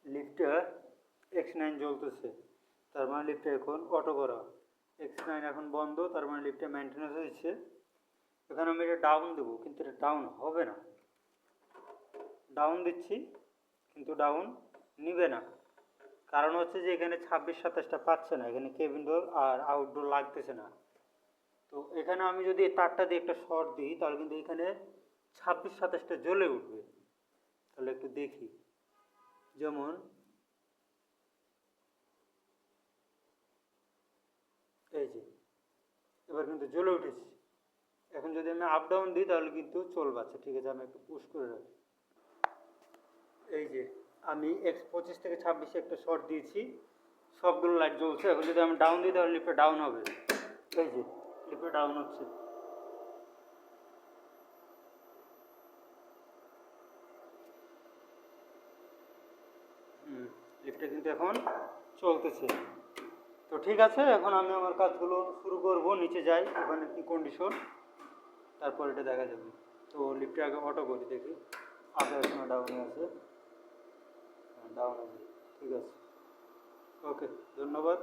লিফটটা X9 জ্বলতেছে, তার মানে লিফটটা এখন অটো করা। X9 এখন বন্ধ, তার মানে লিফটটা মেনটেন্যান্স হচ্ছে। এখানে আমি এটা ডাউন দেবো, কিন্তু এটা ডাউন হবে না। ডাউন দিচ্ছি কিন্তু ডাউন নিবে না, কারণ হচ্ছে যে এখানে 26-27টা পাচ্ছে না, এখানে কেবিন ডোর আর আউটডোর লাগতেছে না। তো এখানে আমি যদি এই তারটা দিয়ে একটা শর্ট দিই, তাহলে কিন্তু এখানে 26-27টা জ্বলে উঠবে। তাহলে একটু দেখি, যেমন এই যে এবার কিন্তু জ্বলে উঠেছে। এখন যদি আমি আপ ডাউন দিই তাহলে কিন্তু চলবে। আচ্ছা ঠিক আছে, আমি একটু পুশ করে রাখি। এই যে আমি X25 থেকে 26-এ একটা শর্ট দিয়েছি, সবগুলো লাইট জ্বলছে। এখন যদি আমি ডাউন দিই তাহলে লিফটটা ডাউন হবে। এই যে লিফটটা ডাউন হচ্ছে। লিফটটা কিন্তু এখন চলতেছে। তো ঠিক আছে, এখন আমি আমার কাজগুলো শুরু করব। নিচে যাই, ওখানে কি কন্ডিশন, তারপর এটা দেখা যাবে। তো লিফটটা আগে অটো করি, দেখি আগে এখনো ডাউনে আছে। ডাউন আছে, ঠিক আছে, ওকে, ধন্যবাদ।